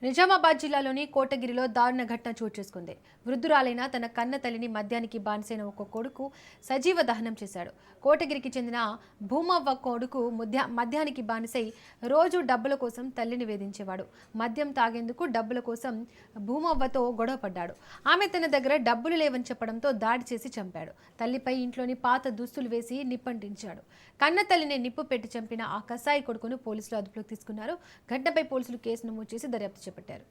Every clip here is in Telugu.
నిజామాబాద్ జిల్లాలోని కోటగిరిలో దారుణ ఘటన చోటు చేసుకుంది. వృద్ధురాలైన తన కన్న తల్లిని మద్యానికి బానిసైన ఒక కొడుకు సజీవ దహనం చేశాడు. కోటగిరికి చెందిన భూమవ్వ కొడుకు మద్యానికి బానిసై రోజు డబ్బుల కోసం తల్లిని వేధించేవాడు. మద్యం తాగేందుకు డబ్బుల కోసం భూమవ్వతో గొడవపడ్డాడు. ఆమె తన దగ్గర డబ్బులు లేవని చెప్పడంతో దాడి చేసి చంపాడు. తల్లిపై ఇంట్లోని పాత దుస్తులు వేసి నిప్పంటించాడు. కన్న తల్లిని నిప్పు పెట్టి చంపిన ఆ కసాయి కొడుకును పోలీసులు అదుపులోకి తీసుకున్నారు. ఘటనపై పోలీసులు కేసు నమోదు చేసి దర్యాప్తు చేపట్టారు.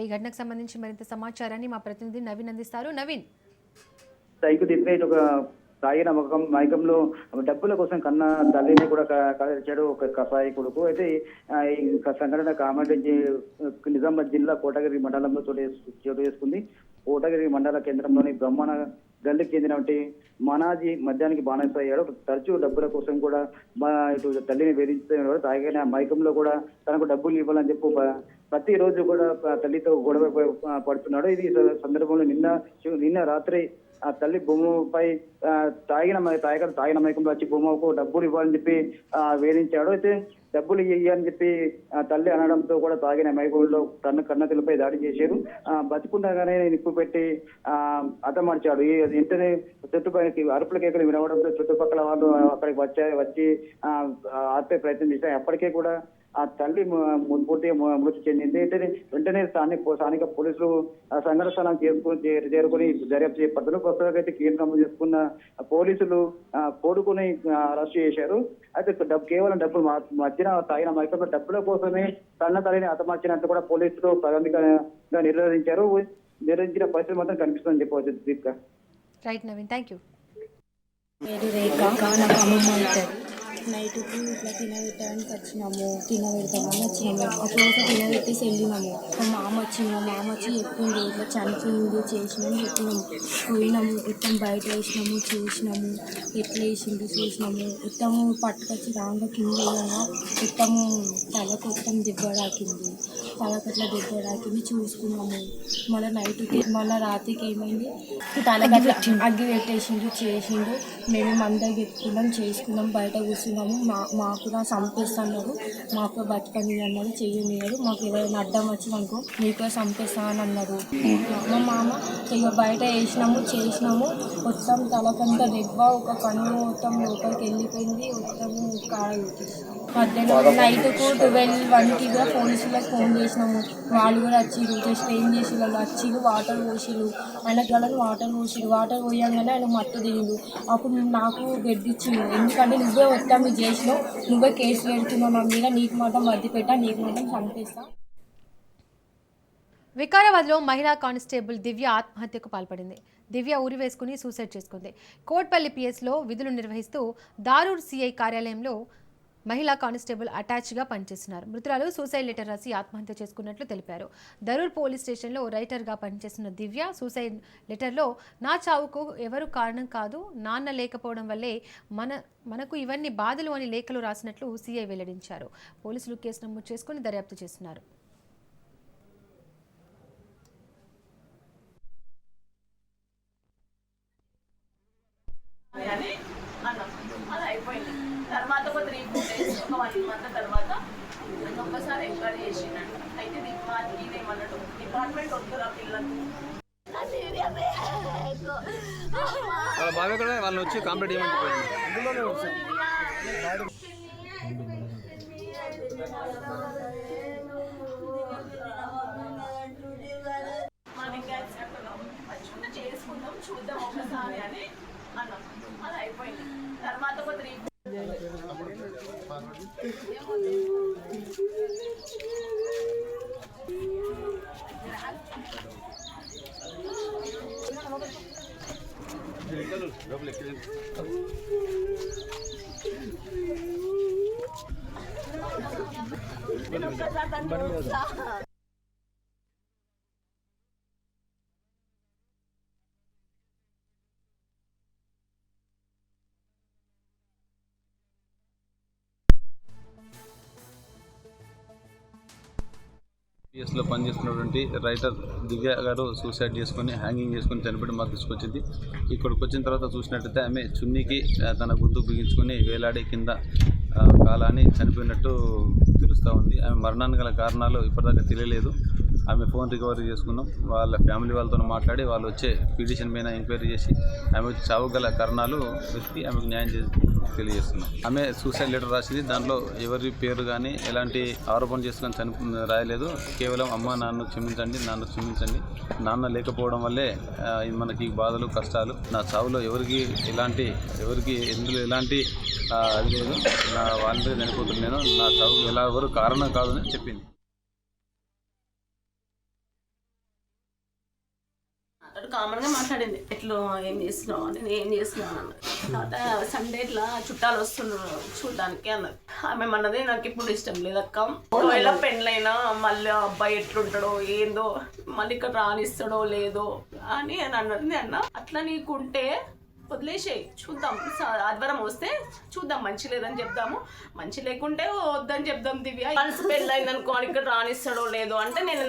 ఈ ఘటనకు సంబంధించి మరింత సమాచారాన్ని మా ప్రతినిధి నవీన్ అందిస్తారు. నవీన్, తాగిన మైకంలో డబ్బుల కోసం కన్న తల్లిని కూడా కలర్చాడు ఒక కసాయి కొడుకు. అయితే ఈ సంఘటన కామారెడ్డి నిజామాబాద్ జిల్లా కోటగిరి మండలంలో చోటు చేసుకుంది. కోటగిరి మండల కేంద్రంలోని బ్రహ్మణ గల్లీకి చెందినటువంటి మనాజీ మద్యానికి బానిస అయ్యాడు. తరచూ డబ్బుల కోసం కూడా ఇటు తల్లిని వేధించేవాడు. తాగిన మైకంలో కూడా తనకు డబ్బులు ఇవ్వాలని చెప్పి ప్రతిరోజు కూడా తల్లితో గొడవ పడుతున్నాడు. ఇది సందర్భంలో నిన్న రాత్రి ఆ తల్లి భూమిపై తాగిన మైకంలో వచ్చి భూమకు డబ్బులు ఇవ్వాలని చెప్పి వేధించాడు. అయితే డబ్బులు ఇయ్యని చెప్పి తల్లి అనడంతో కూడా తాగిన మైకంలో కన్నతలపై దాడి చేశారు. బతుకుండగానే నిప్పు పెట్టి హతమార్చాడు. ఈ వెంటనే చుట్టుపక్కల అరుపుల కేకలు వినవడంతో చుట్టుపక్కల వాళ్ళు అక్కడికి వచ్చి ఆపే ప్రయత్నం చేశారు. అప్పటికే కూడా ఆ తల్లి పూర్తిగా మృతి చెందింది. వెంటనే స్థానిక పోలీసులు సంఘటన స్థలానికి చేరుకుని దర్యాప్తు చేపట్టారు. ప్రస్తుతం అయితే కేసు నమోదు చేసుకున్న పోలీసులు కోడుకుని అరెస్ట్ చేశారు. అయితే కేవలం డబ్బులు మధ్యన తాగిన మైకంలో డబ్బుల కోసమే కన్న తల్లిని హతమార్చినట్టు కూడా పోలీసులు ప్రాథమికంగా నిర్వహించిన పరిస్థితి మాత్రం కనిపిస్తుందని చెప్పవచ్చు. Deepika. Right Naveen, thank you. నైట్కు ఇట్లా తినబెట్టడానికి వచ్చినాము, తినబెడతామని వచ్చినాము. ఒకరోజు తినబెట్టేసి వెళ్ళినాము. మా మామ వచ్చి చెప్పింది ఇట్లా చనిపోయింది చేసినాము చెప్పినాము. పోయినాము, మొత్తం బయట వేసినాము, చూసినాము, ఎట్లా వేసింది చూసినాము. మొత్తము పట్టుకొచ్చి రాగా కింద వేయగా మొత్తము తలకు మొత్తం దెబ్బడాకింది. తలకట్లా దెబ్బడాకింది చూసుకున్నాము. మళ్ళీ రాత్రికి ఏమైంది, తలకట్లా అగ్గి పెట్టేసిండు చేసిండు. మేము అందరికి పెట్టుకున్నాం చేసుకున్నాం, బయట కూర్చున్నాము. మాకు కూడా చంపేస్తున్నారు, మాకు బతకని అన్నారు, చెయ్యనియరు. మాకు ఏదైనా అడ్డం వచ్చిందనుకో మీకు చంపేస్తామని అన్నారు. మా మామ ఇక బయట వేసినాము చేసినాము. మొత్తం తలకంత దెబ్బ, ఒక కన్ను మొత్తం లోపలికి వెళ్ళిపోయింది. మొత్తము కాయ మధ్యలో నైట్కు 12-1కి కూడా పోలీసులకు ఫోన్ చేసినాము. వాళ్ళు కూడా వచ్చిరు, జస్ట్ ఏం చేసి వాళ్ళు వచ్చిరు, వాటర్ పోసిరు. ఆయనకి వాళ్ళని వాటర్ పోయంగానే ఆయన మత్తు దిగిండు. అప్పుడు నాకు గెడ్డిచ్చిండు, ఎందుకంటే నువ్వే మొత్తం చేసినావు, నువ్వే కేసు పెడుతున్నావు నా మీద, నీకు మాత్రం వద్ది పెట్టా, నీకు మాత్రం చంపేస్తా. వికారాబాద్లో మహిళా కానిస్టేబుల్ దివ్య ఆత్మహత్యకు పాల్పడింది. దివ్య ఉరి వేసుకుని సూసైడ్ చేసుకుంది. కోట్పల్లి పిఎస్లో విధులు నిర్వహిస్తూ దారూర్ సిఐ కార్యాలయంలో మహిళా కానిస్టేబుల్ అటాచ్గా పనిచేస్తున్నారు. మృతురాలు సూసైడ్ లెటర్ రాసి ఆత్మహత్య చేసుకున్నట్లు తెలిపారు. దరూర్ పోలీస్ స్టేషన్లో రైటర్గా పనిచేస్తున్న దివ్య సూసైడ్ లెటర్లో నా చావుకు ఎవరు కారణం కాదు, నాన్న లేకపోవడం వల్లే మనకు ఇవన్నీ బాధలు అని లేఖలు రాసినట్లు సిఐ వెల్లడించారు. పోలీసులు కేసు నమోదు చేసుకుని దర్యాప్తు చేస్తున్నారు. తర్వాత ఒక 3 days ఒక 1 month తర్వాత నన్ను ఒక్కసారి ఎంక్వైరీ చేసిండు. అయితే ఇదేమన్నాడు, డిపార్ట్మెంట్ వద్దురా పిల్లలకు బాగా కూడా వాళ్ళని వచ్చి కంప్లీట్ చేయమని చేసుకుందాం చూద్దాం ఒకసారి అని అన్నాం. అది అయిపోయింది. తర్వాత ఒక 3 కేసులో పనిచేస్తున్నటువంటి రైటర్ దివ్య గారు సూసైడ్ చేసుకుని హ్యాంగింగ్ చేసుకుని చనిపోయి మాకు తీసుకొచ్చింది. ఇక్కడికి వచ్చిన తర్వాత చూసినట్టయితే ఆమె చున్నీకి తన గొంతు బిగించుకొని వేలాడి కింద కాలాన్ని చనిపోయినట్టు తెలుస్తూ ఉంది. ఆమె మరణానికి గల కారణాలు ఇప్పటిదాకా తెలియలేదు. ఆమె ఫోన్ రికవరీ చేసుకున్నాం. వాళ్ళ ఫ్యామిలీ వాళ్ళతో మాట్లాడి వాళ్ళు వచ్చే పిటిషన్ పైన ఎంక్వైరీ చేసి ఆమె చావు గల కారణాలు వెతికి ఆమెకు న్యాయం తెలియజేస్తున్నాం. ఆమె సూసైడ్ లెటర్ రాసింది. దాంట్లో ఎవరి పేరు కానీ ఎలాంటి ఆరోపణ చేసుకొని రాయలేదు. కేవలం అమ్మ నాన్న క్షమించండి, నాన్న క్షమించండి, నాన్న లేకపోవడం వల్లే మనకి బాధలు కష్టాలు, నా చావులో ఎవరికి ఎందులో ఎలాంటి అది లేదు, నా వాళ్ళని చనిపోతున్నాను, నా చావు ఎవరు కారణం కాదని చెప్పింది. కామన్గా మాట్లాడింది, ఎట్లా ఏం చేస్తున్నావు, నేను ఏం చేస్తున్నాను అన్నది. తర్వాత సండే ఇట్లా చుట్టాలు వస్తున్నారు చూడడానికి అన్నది. ఆమె అన్నది నాకు ఇప్పుడు ఇష్టం లేదక్క, ఒకవేళ పెళ్ళైనా మళ్ళీ అబ్బాయి ఎట్లుంటాడో ఏందో, మళ్ళీ ఇక్కడ రానిస్తాడో లేదో అని అన్నది. అన్న అట్లా నీకుంటే వదిలేసేయి, చూద్దాం, ఆదివారం వస్తే చూద్దాం, మంచి లేదని చెప్దాము, మంచి లేకుంటే వద్దని చెప్దాం. దివ్య మనసు పెళ్ళైందనుకో ఇక్కడ రానిస్తాడో లేదో అంటే నేను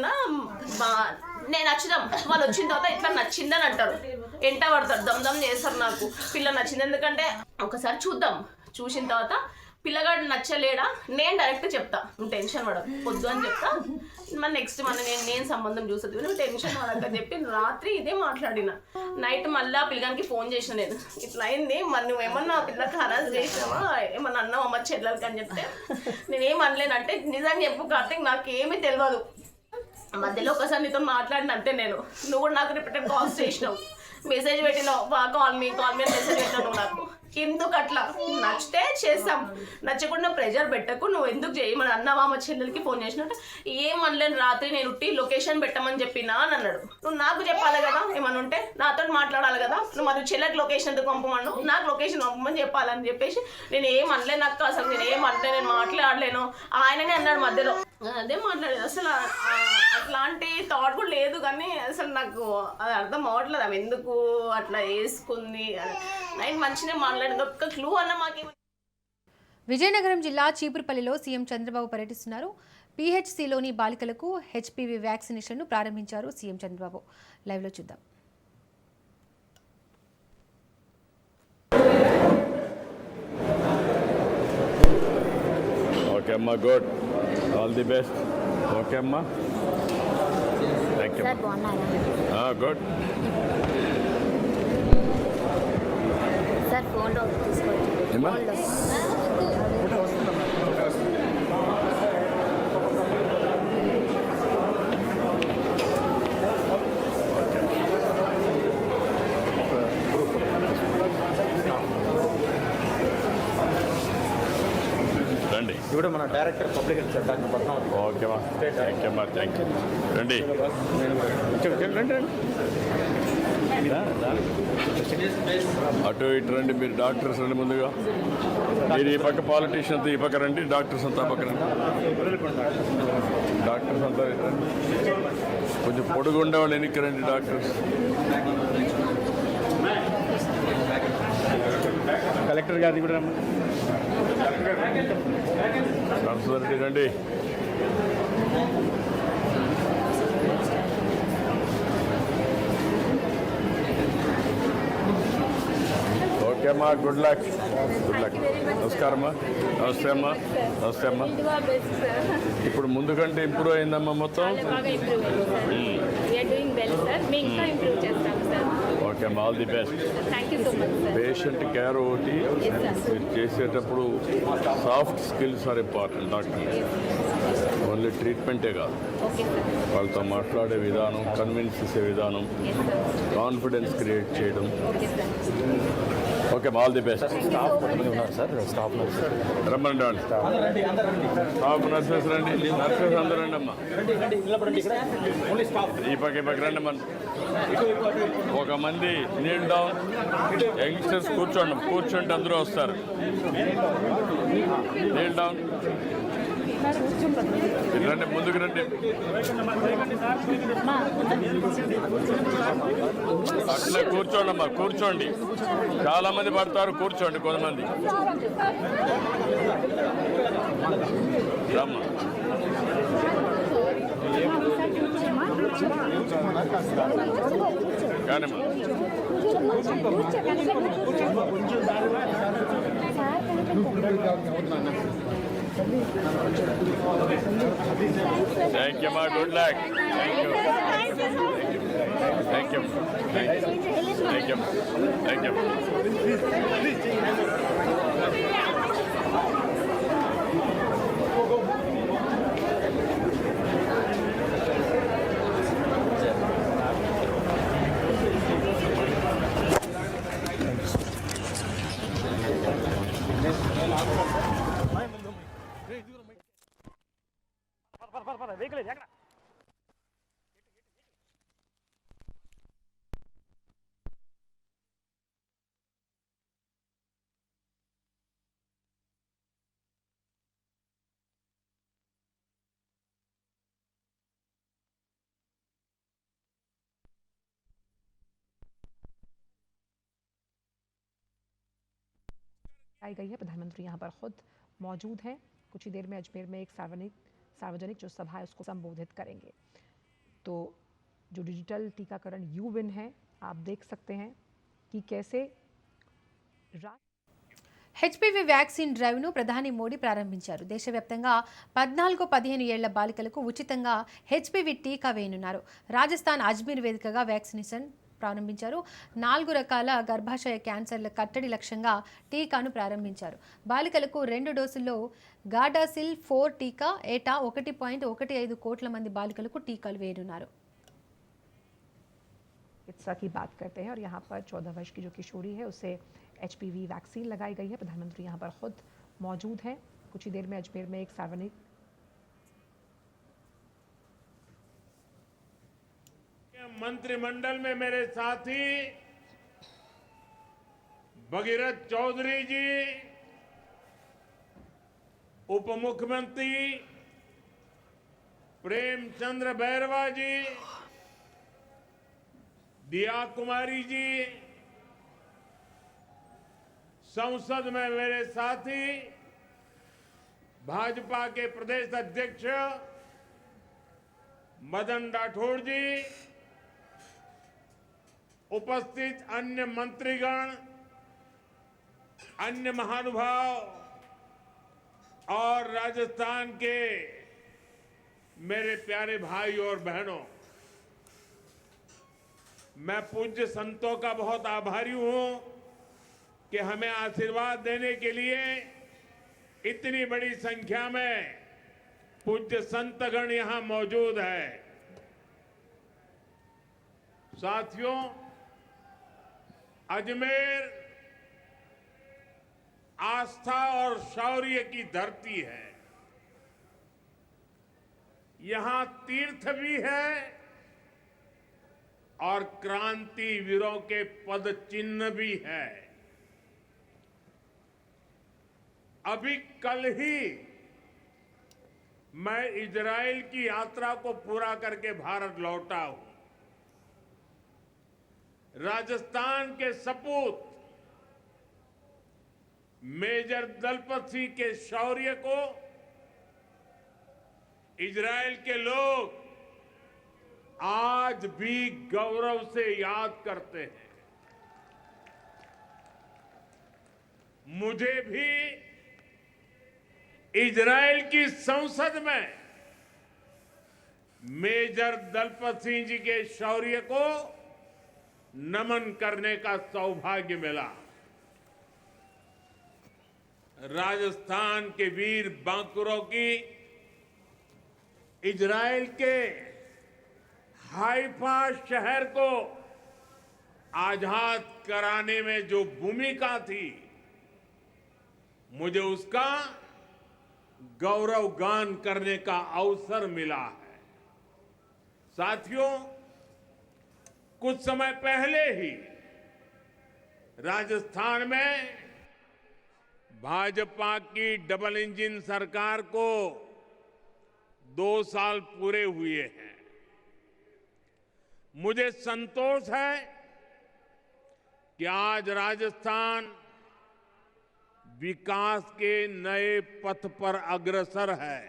నచ్చుదాం, వాళ్ళు వచ్చిన తర్వాత ఇట్లా నచ్చిందని అంటారు, ఎంట పడతారు, దమ్ చేస్తారు. నాకు పిల్ల నచ్చింది, ఎందుకంటే ఒకసారి చూద్దాం, చూసిన తర్వాత పిల్లగాడు నచ్చలేడా నేను డైరెక్ట్ చెప్తా, నువ్వు టెన్షన్ పడకు, పొద్దు అని చెప్తా, మరి నెక్స్ట్ నేను సంబంధం చూస్తుంది, నువ్వు టెన్షన్ పడకని చెప్పి రాత్రి ఇదే మాట్లాడిన. నైట్ మళ్ళీ ఆ పిల్లగానికి ఫోన్ చేసిన, నేను ఇట్లా అయింది, మరి నువ్వేమన్నా పిల్లకి హరాస్ చేసినావా, ఏమన్నా అన్నావు అమ్మ చెల్లెలకి అని చెప్తే నేనేం అనలేనంటే, నిజంగా చెప్పు కార్తీక్ నాకేమీ తెలియదు, మధ్యలో ఒకసారి నీతో మాట్లాడిన అంతే, నువ్వు కూడా నాకు రిపీటెడ్ కాల్స్ చేసినావు, మెసేజ్ పెట్టినావు, కాల్ మీ మెసేజ్ పెట్టినావు. నువ్వు నాకు ఎందుకు అట్లా, నచ్చితే చేస్తాం, నచ్చకుండా ప్రెజర్ పెట్టకు, నువ్వు ఎందుకు చేయమని అన్నావా మా చెల్లెలకి ఫోన్ చేసినట్టు. ఏమనలేను, రాత్రి నేను ఉట్టి లొకేషన్ పెట్టమని చెప్పినా అని అన్నాడు. నువ్వు నాకు చెప్పాలి కదా, ఏమన్నా ఉంటే నాతో మాట్లాడాలి కదా, నువ్వు మరి చెల్లెకి లొకేషన్ ఎందుకు పంపమను, నాకు లొకేషన్ పంపమని చెప్పాలని చెప్పేసి నేను ఏమనలేను అక్క, అసలు నేను ఏమనలే, నేను మాట్లాడలేను ఆయననే అన్నాడు మధ్యలో, అదే మాట్లాడేది. అసలు అట్లాంటి థాట్ కూడా లేదు, కానీ అసలు నాకు అది అర్థం అవ్వట్లేదు ఆమె ఎందుకు అట్లా వేసుకుంది. నేను మంచిగా మాట్లాడింది, ఒక్క క్లూ అన్న మాకే. విజయనగరం జిల్లా చీపురుపల్లిలో సీఎం చంద్రబాబు పర్యటిస్తున్నారు. పీహెచ్సీలోని బాలికలకు హెచ్పీవీ వ్యాక్సినేషన్ను ప్రారంభించారు సీఎం చంద్రబాబు. లైవ్లో చూద్దాం. ఓకే అమ్మా, good, all the best. Okay అమ్మా, థ్యాంక్ యూ. గుడ్ సార్, ఫోన్లో తీసుకోవచ్చు. రండి, ఇప్పుడు మన director public health doctor Padmavathi. ఓకేమా, థ్యాంక్ యూ అమ్మా, థ్యాంక్ యూ. రండి రండి, అటు ఇటు రండి, మీరు డాక్టర్స్ రండి ముందుగా, మీరు ఈ పక్క పాలిటీషియన్స్ ఈ పక్క రండి, డాక్టర్స్ అంతా పక్క రండి, డాక్టర్స్ అంతా రండి, కొంచెం పొడుగు ఉండేవాళ్ళు ఎన్నిక రండి డాక్టర్స్. కలెక్టర్ గారిది కూడా నర్సరెడ్డి రండి. ఓకే అమ్మా, గుడ్ లక్, గుడ్ లక్. నమస్కారమ్మా, నమస్తే అమ్మా, నమస్తే అమ్మా. ఇప్పుడు ముందు కంటే ఇంప్రూవ్ అయిందమ్మా మొత్తం? ఓకే అమ్మా, all the best. Patient care ఒకటి మీరు చేసేటప్పుడు soft skills are important. Doctor only ట్రీట్మెంటే కాదు, వాళ్ళతో మాట్లాడే విధానం, కన్విన్స్ చేసే విధానం, కాన్ఫిడెన్స్ క్రియేట్ చేయడం. Okay, all the best. Staff nurse రమ్మండి, రండి, స్టాఫ్ నర్సెస్ రండి, నర్సెస్ అందరూ రండి అమ్మా, ఈ పక్క రండి అమ్మా. ఒక మంది నీల్ డౌన్, యంగ్స్టర్స్ కూర్చోండి అందరూ వస్తారు. నీల్ డౌన్, రండి ముందుకు రండి, అట్లా కూర్చోండి అమ్మా, కూర్చోండి, చాలా మంది పడతారు, కూర్చోండి కొంతమంది. రమ్మా కానమ్మా. థ్యాంక్ యూ అమ్మా, good luck. Thank you, thank you, thank you, thank you. आई गई है। प्रधानमंत्री यहाँ पर खुद मौजूद हैं। कुछ ही देर में अजमेर में एक सार्वजनिक जो सभा है उसको संबोधित करेंगे। तो जो डिजिटल टीकाकरण यू-विन है, आप देख सकते हैं कि कैसे హెచ్పివి వ్యాక్సిన్ డ్రైవ్ను ప్రధాని మోడీ ప్రారంభించారు. దేశవ్యాప్తంగా 14-15 ఏళ్ల బాలికలకు ఉచితంగా హెచ్పివి టీకా వేయనున్నారు. రాజస్థాన్ అజ్మీర్ వేదికగా వ్యాక్సినేషన్ ప్రారంభించారు. 4 రకాల గర్భాశయ క్యాన్సర్ల కట్టడి లక్ష్యంగా టీకాను ప్రారంభించారు. బాలికలకు 2 డోసుల్లో గార్డాసిల్ 4 టీకా ఏటా 1.15 కోట్ల మంది బాలికలకు టీకాలు వేయనున్నారు. चिकित्सा की बात करते हैं और यहाँ पर 14 वर्ष की जो किशोरी है उसे एचपीवी वैक्सीन लगाई गई है। प्रधानमंत्री यहाँ पर खुद मौजूद हैं। कुछ ही देर में अजमेर में एक सार्वजनिक मंत्रिमंडल में मेरे साथी भगीरथ चौधरी जी, उप मुख्यमंत्री प्रेमचंद्र बैरवा जी, दिया कुमारी जी, संसद में मेरे साथी भाजपा के प्रदेश अध्यक्ष मदन राठौड़ जी, उपस्थित अन्य मंत्रीगण, अन्य महानुभाव और राजस्थान के मेरे प्यारे भाई और बहनों, मैं पूज्य संतों का बहुत आभारी हूं कि हमें आशीर्वाद देने के लिए इतनी बड़ी संख्या में पूज्य संतगण यहां मौजूद है। साथियों, अजमेर आस्था और शौर्य की धरती है। यहां तीर्थ भी है और क्रांति वीरों के पद चिन्ह भी है। अभी कल ही मैं इजराइल की यात्रा को पूरा करके भारत लौटा हूं। राजस्थान के सपूत मेजर दलपत सिंह के शौर्य को इजराइल के लोग आज भी गौरव से याद करते हैं। मुझे भी इजराइल की संसद में मेजर दलपत सिंह जी के शौर्य को नमन करने का सौभाग्य मिला। राजस्थान के वीर बांकुरों की इजराइल के हाइफा शहर को आजाद कराने में जो भूमिका थी, मुझे उसका गौरव गान करने का अवसर मिला है। साथियों, कुछ समय पहले ही राजस्थान में भाजपा की डबल इंजन सरकार को 2 साल पूरे हुए हैं। मुझे संतोष है कि आज राजस्थान विकास के नए पथ पर अग्रसर है।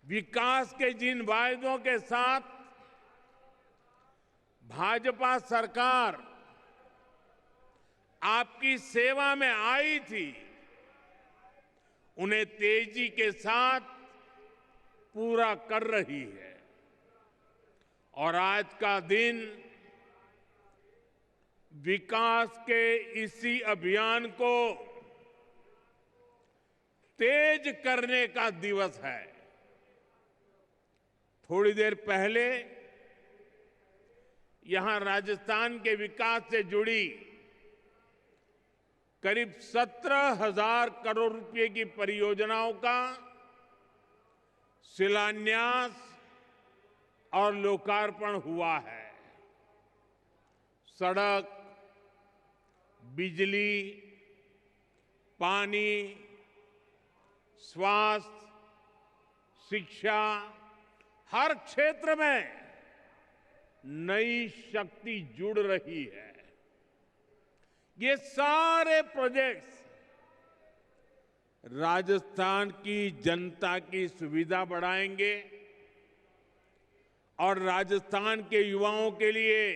विकास के जिन वायदों के साथ भाजपा सरकार आपकी सेवा में आई थी, उन्हें तेजी के साथ पूरा कर रही है। और आज का दिन विकास के इसी अभियान को तेज करने का दिवस है। थोड़ी देर पहले यहां राजस्थान के विकास से जुड़ी करीब 17,000 करोड़ रुपए की परियोजनाओं का शिलान्यास और लोकार्पण हुआ है। सड़क, बिजली, पानी, स्वास्थ्य, शिक्षा, हर क्षेत्र में नई शक्ति जुड़ रही है। ये सारे प्रोजेक्ट्स राजस्थान की जनता की सुविधा बढ़ाएंगे और राजस्थान के युवाओं के लिए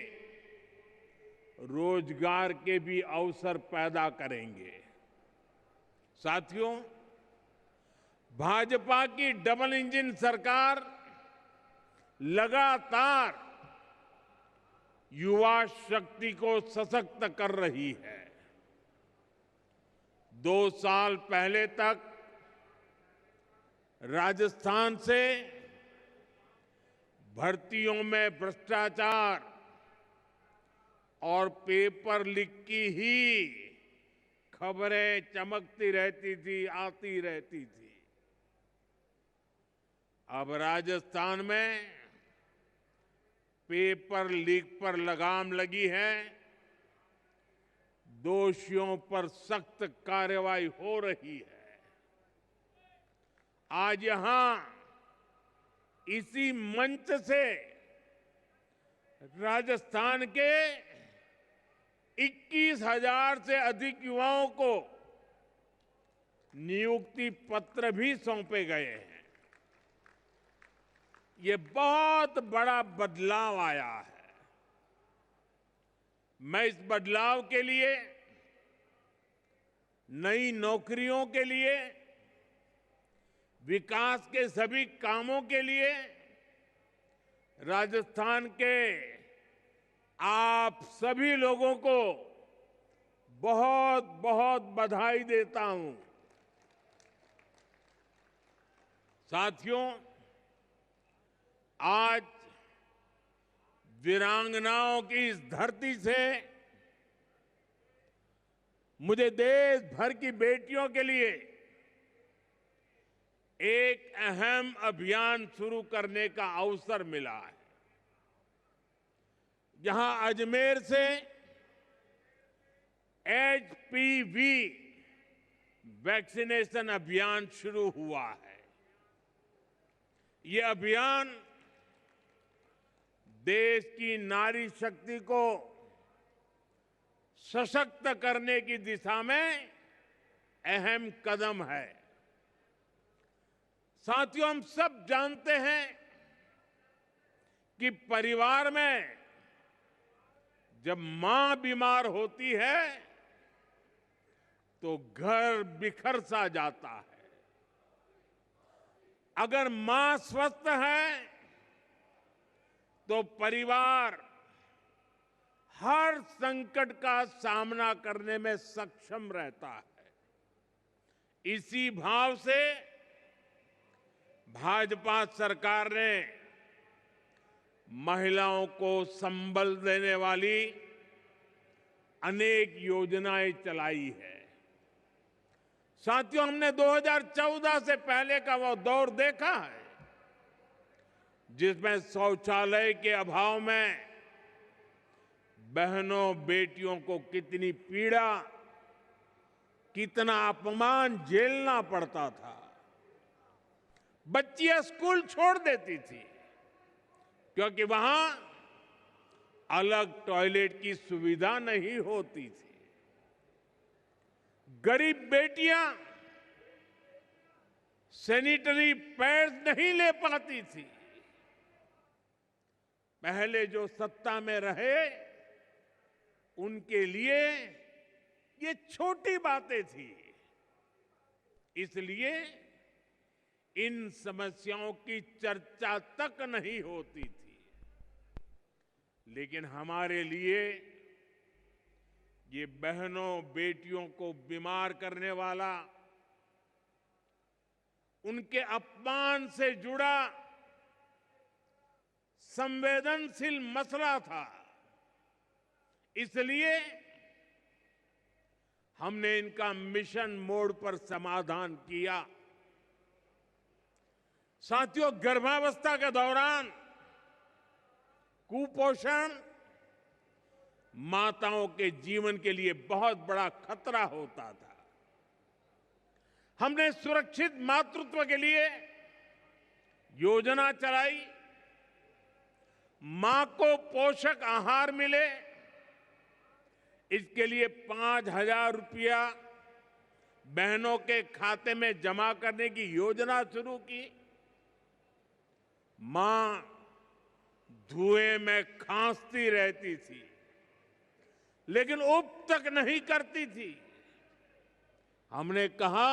रोजगार के भी अवसर पैदा करेंगे। साथियों, भाजपा की डबल इंजन सरकार लगातार युवा शक्ति को सशक्त कर रही है। 2 साल पहले तक राजस्थान से भर्तियों में भ्रष्टाचार और पेपर लीक की ही खबरें चमकती रहती थी, आती रहती थी। अब राजस्थान में पेपर लीक पर लगाम लगी है। दोषियों पर सख्त कार्रवाई हो रही है। आज यहां इसी मंच से राजस्थान के 21,000 से अधिक युवाओं को नियुक्ति पत्र भी सौंपे गए हैं। ये बहुत बड़ा बदलाव आया है। मैं इस बदलाव के लिए, नई नौकरियों के लिए, विकास के सभी कामों के लिए राजस्थान के आप सभी लोगों को बहुत बहुत बधाई देता हूं। साथियों, आज वीरांगनाओं की इस धरती से मुझे देश भर की बेटियों के लिए एक अहम अभियान शुरू करने का अवसर मिला है। यहां अजमेर से HPV वैक्सीनेशन अभियान शुरू हुआ है। ये अभियान देश की नारी शक्ति को सशक्त करने की दिशा में अहम कदम है। साथियों, हम सब जानते हैं कि परिवार में जब मां बीमार होती है तो घर बिखर सा जाता है। अगर मां स्वस्थ है तो परिवार हर संकट का सामना करने में सक्षम रहता है। इसी भाव से भाजपा सरकार ने महिलाओं को संबल देने वाली अनेक योजनाएं चलाई है। साथियों, हमने 2014 से पहले का वो दौर देखा है जिसमें शौचालय के अभाव में बहनों बेटियों को कितनी पीड़ा, कितना अपमान झेलना पड़ता था। बच्चियां स्कूल छोड़ देती थी क्योंकि वहां अलग टॉयलेट की सुविधा नहीं होती थी। गरीब बेटियां सैनिटरी पैड्स नहीं ले पाती थी। पहले जो सत्ता में रहे उनके लिए ये छोटी बातें थी, इसलिए इन समस्याओं की चर्चा तक नहीं होती थी। लेकिन हमारे लिए ये बहनों बेटियों को बीमार करने वाला, उनके अपमान से जुड़ा संवेदनशील मसला था। इसलिए हमने इनका मिशन मोड पर समाधान किया। साथियों, गर्भावस्था के दौरान कुपोषण माताओं के जीवन के लिए बहुत बड़ा खतरा होता था। हमने सुरक्षित मातृत्व के लिए योजना चलाई। मां को पोषक आहार मिले, इसके लिए 5,000 रुपया बहनों के खाते में जमा करने की योजना शुरू की। मां धुएं में खांसती रहती थी, लेकिन उब तक नहीं करती थी। हमने कहा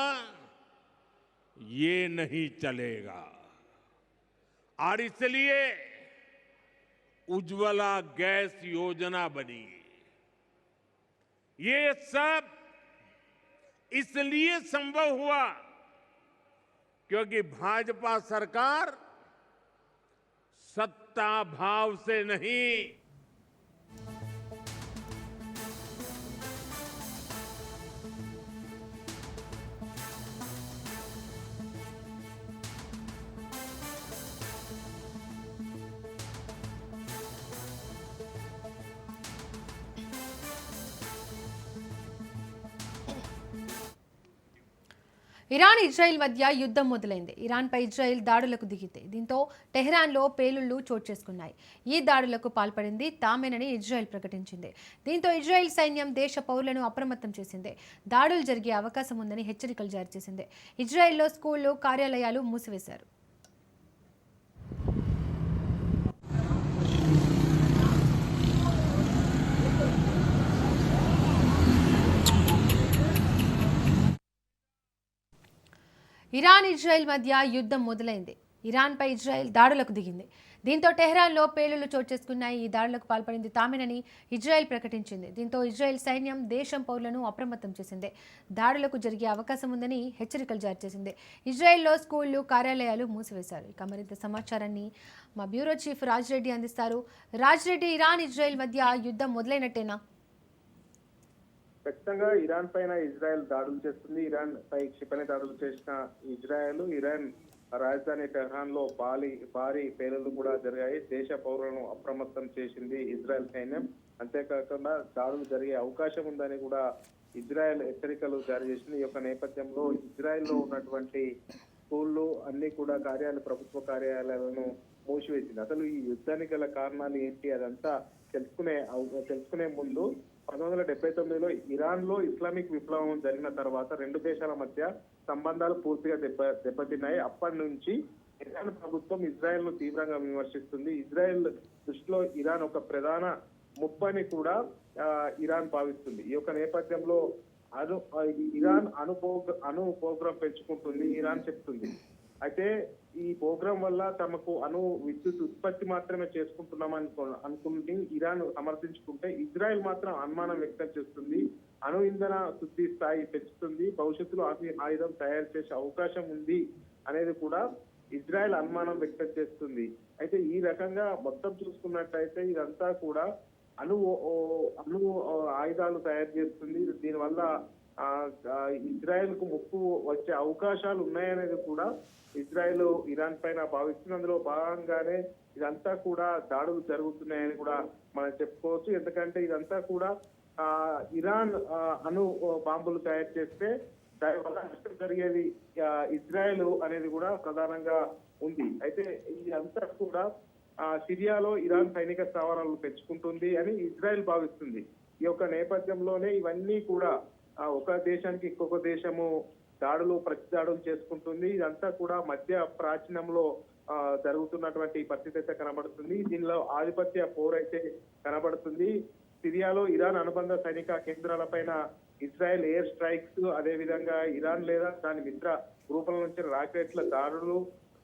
ये नहीं चलेगा, और इसलिए उज्ज्वला गैस योजना बनी। ये सब इसलिए संभव हुआ क्योंकि भाजपा सरकार सत्ता भाव से नहीं, ఇరాన్ ఇజ్రాయెల్ మధ్య యుద్ధం మొదలైంది. ఇరాన్పై ఇజ్రాయెల్ దాడులకు దిగింది. దీంతో టెహ్రాన్లో పేలుళ్లు చోటు చేసుకున్నాయి. ఈ దాడులకు పాల్పడింది తామేనని ఇజ్రాయెల్ ప్రకటించింది. దీంతో ఇజ్రాయెల్ సైన్యం దేశ పౌరులను అప్రమత్తం చేసింది. దాడులు జరిగే అవకాశం ఉందని హెచ్చరికలు జారీ చేసింది. ఇజ్రాయెల్లో స్కూళ్లు, కార్యాలయాలు మూసివేశారు. ఇరాన్ ఇజ్రాయెల్ మధ్య యుద్ధం మొదలైంది. ఇరాన్పై ఇజ్రాయెల్ దాడులకు దిగింది. దీంతో టెహ్రాన్లో పేలుళ్లు చోటు చేసుకున్నాయి. ఈ దాడులకు పాల్పడింది తామేనని ఇజ్రాయెల్ ప్రకటించింది. దీంతో ఇజ్రాయెల్ సైన్యం దేశం పౌరులను అప్రమత్తం చేసింది. దాడులకు జరిగే అవకాశం ఉందని హెచ్చరికలు జారీ చేసింది. ఇజ్రాయెల్లో స్కూళ్లు, కార్యాలయాలు మూసివేశారు. ఇక మరింత సమాచారాన్ని మా బ్యూరో చీఫ్ రాజ్రెడ్డి అందిస్తారు. రాజ్రెడ్డి, ఇరాన్ ఇజ్రాయెల్ మధ్య యుద్ధం మొదలైనట్టేనా? ఖచ్చితంగా ఇరాన్ పైన ఇజ్రాయెల్ దాడులు చేస్తుంది. ఇరాన్ పై క్షిపణి దాడులు చేసిన ఇరాన్ రాజధాని టెహ్రాన్ లో భారీ పేలుళ్లు కూడా జరిగాయి. దేశ పౌరులను అప్రమత్తం చేసింది ఇజ్రాయెల్ సైన్యం. అంతేకాకుండా దాడులు జరిగే అవకాశం ఉందని కూడా ఇజ్రాయెల్ హెచ్చరికలు జారీ చేసింది. ఈ యొక్క నేపథ్యంలో ఇజ్రాయెల్ లో ఉన్నటువంటి స్కూళ్ళు అన్ని కూడా ప్రభుత్వ కార్యాలయాలను మూసివేసింది. అసలు ఈ యుద్ధానికి గల కారణాలు ఏంటి అదంతా తెలుసుకునే ముందు 1979లో ఇరాన్ లో ఇస్లామిక్ విప్లవం జరిగిన తర్వాత రెండు దేశాల మధ్య సంబంధాలు పూర్తిగా దెబ్బతిన్నాయి. అప్పటి నుంచి ఇరాన్ ప్రభుత్వం ఇజ్రాయెల్ ను తీవ్రంగా విమర్శిస్తుంది. ఇజ్రాయెల్ దృష్టిలో ఇరాన్ ఒక ప్రధాన ముప్పని కూడా ఇరాన్ భావిస్తుంది. ఈ యొక్క నేపథ్యంలో ఇరాన్ అణు ప్రోగ్రాం పెంచుకుంటుంది ఇరాన్ చెప్తుంది. అయితే ఈ ప్రోగ్రాం వల్ల తమకు విద్యుత్ ఉత్పత్తి మాత్రమే చేసుకుంటున్నామని అనుకుంటే ఇరాన్ సమర్థించుకుంటే, ఇజ్రాయెల్ మాత్రం అనుమానం వ్యక్తం చేస్తుంది. అణు ఇంధన శుద్ధి స్థాయి పెంచుతుంది, భవిష్యత్తులో ఆయుధం తయారు చేసే అవకాశం ఉంది అనేది కూడా ఇజ్రాయెల్ అనుమానం వ్యక్తం చేస్తుంది. అయితే ఈ రకంగా మొత్తం చూసుకున్నట్టయితే ఇదంతా కూడా అణు ఆయుధాలు తయారు చేస్తుంది. దీనివల్ల ఇజ్రాయెల్ కు ముప్పు వచ్చే అవకాశాలు ఉన్నాయనేది కూడా ఇజ్రాయెల్ ఇరాన్ పైన భావిస్తుంది. అందులో భాగంగానే ఇదంతా కూడా దాడులు జరుగుతున్నాయని కూడా మనం చెప్పుకోవచ్చు. ఎందుకంటే ఇదంతా కూడా ఇరాన్ అణు బాంబులు తయారు చేస్తే దానివల్ల నష్టం జరిగేది ఇజ్రాయెల్ అనేది కూడా ప్రధానంగా ఉంది. అయితే ఇదంతా కూడా సిరియాలో ఇరాన్ సైనిక స్థావరాలు పెంచుకుంటుంది అని ఇజ్రాయెల్ భావిస్తుంది. ఈ యొక్క నేపథ్యంలోనే ఇవన్నీ కూడా ఒక దేశానికి ఇంకొక దేశము ప్రతి దాడులు చేసుకుంటుంది. ఇదంతా కూడా మధ్య ప్రాచీనంలో జరుగుతున్నటువంటి పరిస్థితి అయితే కనబడుతుంది. దీనిలో ఆధిపత్య పోరైతే కనబడుతుంది. సిరియాలో ఇరాన్ అనుబంధ సైనిక కేంద్రాలపైన ఇజ్రాయెల్ ఎయిర్ స్ట్రైక్స్, అదే విధంగా ఇరాన్ లేదా దాని మిత్ర గ్రూపుల నుంచి రాకెట్ల దాడులు,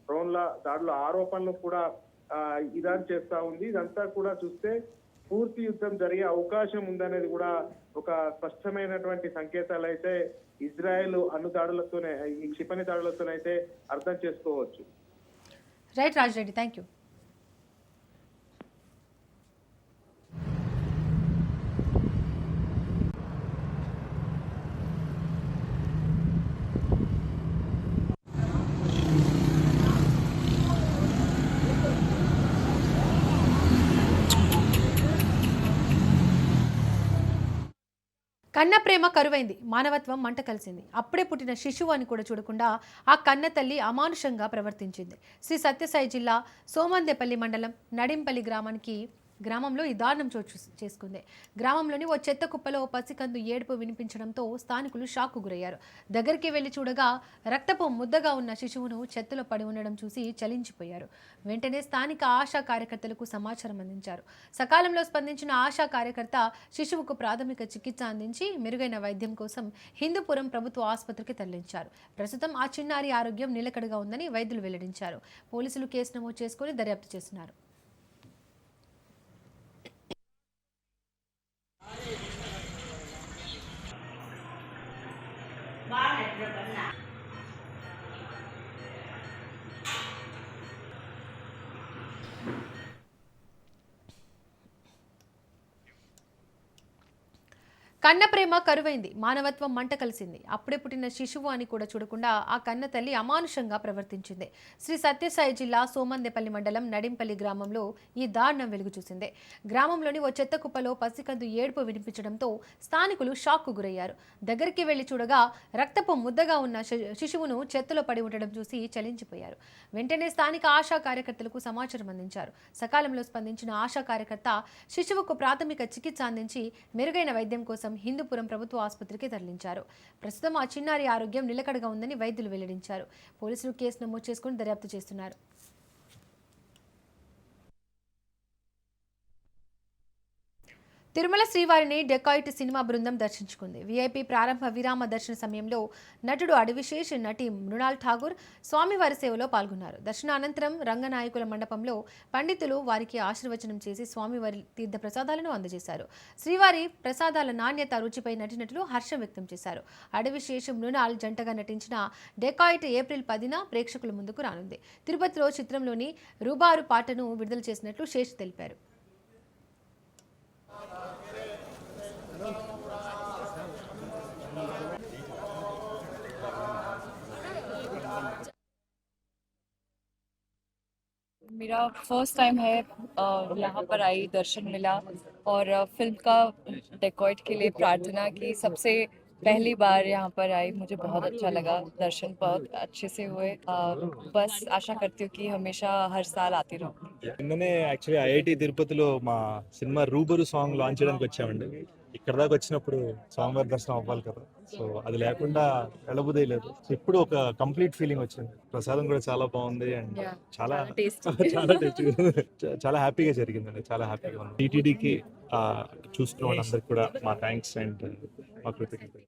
డ్రోన్ల దాడుల ఆరోపణలు కూడా ఇరాన్ చేస్తా ఉంది. ఇదంతా కూడా చూస్తే పూర్తి యుద్ధం జరిగే అవకాశం ఉందనేది కూడా ఒక స్పష్టమైనటువంటి సంకేతాలు అయితే ఇజ్రాయెల్ దాడులతోనే, ఈ క్షిపణి దాడులతోనైతే అర్థం చేసుకోవచ్చు. Right Raja Reddy, thank you. కన్న ప్రేమ కరువైంది, మానవత్వం మంట కలిసింది. అప్పుడే పుట్టిన శిశువు అని కూడా చూడకుండా ఆ కన్న తల్లి అమానుషంగా ప్రవర్తించింది. శ్రీ సత్యసాయి జిల్లా సోమందేపల్లి మండలం నడింపల్లి గ్రామంలో ఈ దారుణం చోటు చేసుకుంది. గ్రామంలోని ఓ చెత్త కుప్పలో పసికందు ఏడుపు వినిపించడంతో స్థానికులు షాక్కు గురయ్యారు. దగ్గరికి వెళ్లి చూడగా రక్తపు ముద్దగా ఉన్న శిశువును చెత్తలో పడి ఉండడం చూసి చలించిపోయారు. వెంటనే స్థానిక ఆశా కార్యకర్తలకు సమాచారం అందించారు. సకాలంలో స్పందించిన ఆశా కార్యకర్త శిశువుకు ప్రాథమిక చికిత్స అందించి మెరుగైన వైద్యం కోసం హిందూపురం ప్రభుత్వ ఆసుపత్రికి తరలించారు. ప్రస్తుతం ఆ చిన్నారి ఆరోగ్యం నిలకడగా ఉందని వైద్యులు వెల్లడించారు. పోలీసులు కేసు నమోదు చేసుకుని దర్యాప్తు చేస్తున్నారు. కన్న ప్రేమ కరువైంది, మానవత్వం మంట కలిసింది. అప్పుడే పుట్టిన శిశువు అని కూడా చూడకుండా ఆ కన్న తల్లి అమానుషంగా ప్రవర్తించింది. శ్రీ సత్యసాయి జిల్లా సోమందేపల్లి మండలం నడింపల్లి గ్రామంలో ఈ దారుణం వెలుగు చూసింది. గ్రామంలోని ఓ చెత్త కుప్పలో పసికందు ఏడుపు వినిపించడంతో స్థానికులు షాక్కు గురయ్యారు. దగ్గరికి వెళ్లి చూడగా రక్తపు ముద్దగా ఉన్న శిశువును చెత్తలో పడి ఉండడం చూసి చలించిపోయారు. వెంటనే స్థానిక ఆశా కార్యకర్తలకు సమాచారం అందించారు. సకాలంలో స్పందించిన ఆశా కార్యకర్త శిశువుకు ప్రాథమిక చికిత్స అందించి మెరుగైన వైద్యం కోసం హిందూపురం ప్రభుత్వ ఆసుపత్రికి తరలించారు. ప్రస్తుతం ఆ చిన్నారి ఆరోగ్యం నిలకడగా ఉందని వైద్యులు వెల్లడించారు. పోలీసులు కేసు నమోదు చేసుకుని దర్యాప్తు చేస్తున్నారు. తిరుమల శ్రీవారిని డెకాయిట్ సినిమా బృందం దర్శించుకుంది. వీఐపీ ప్రారంభ విరామ దర్శన సమయంలో నటుడు అడివిశేష్, నటి మృణాల్ ఠాగూర్ స్వామివారి సేవలో పాల్గొన్నారు. దర్శనానంతరం రంగనాయకుల మండపంలో పండితులు వారికి ఆశీర్వచనం చేసి స్వామివారి తీర్థ ప్రసాదాలను అందజేశారు. శ్రీవారి ప్రసాదాల నాణ్యత, రుచిపై నటినట్లు హర్షం వ్యక్తం చేశారు. అడివిశేష్, మృణాల్ జంటగా నటించిన డెకాయిట్ ఏప్రిల్ 10న ప్రేక్షకుల ముందుకు రానుంది. తిరుపతిలో చిత్రంలోని రూబారు పాటను విడుదల చేసినట్లు శేష్ తెలిపారు. मेरा फर्स्ट टाइम है यहाँ पर आई, दर्शन मिला और फिल्म का डेकॉइट के लिए प्रार्थना की। सबसे पहली बार यहाँ पर आई, मुझे बहुत अच्छा लगा, दर्शन बहुत अच्छे से हुए। बस आशा करती हूँ कि हमेशा हर साल आती रहूँ. నిన్ననే యాక్చువల్లీ ఐఐటి తిరుపతిలో మా సినిమా రూబరు సాంగ్ లాంచ్ చేయడానికి వచ్చామండి. ఇక్కడ దాకా వచ్చినప్పుడు స్వామివారి దర్శనం అవ్వాలి కదా, సో అది లేకుండా వెళ్ళబుదే లేదు. ఇప్పుడు ఒక కంప్లీట్ ఫీలింగ్ వచ్చింది. ప్రసాదం కూడా చాలా బాగుంది అండ్ చాలా చాలా హ్యాపీగా జరిగిందండి. చాలా హ్యాపీగా ఉంది. టీటీడీకి చూసుకున్న వాళ్ళందరికీ కూడా మా థ్యాంక్స్ అండ్ మా కృతజ్ఞతలు.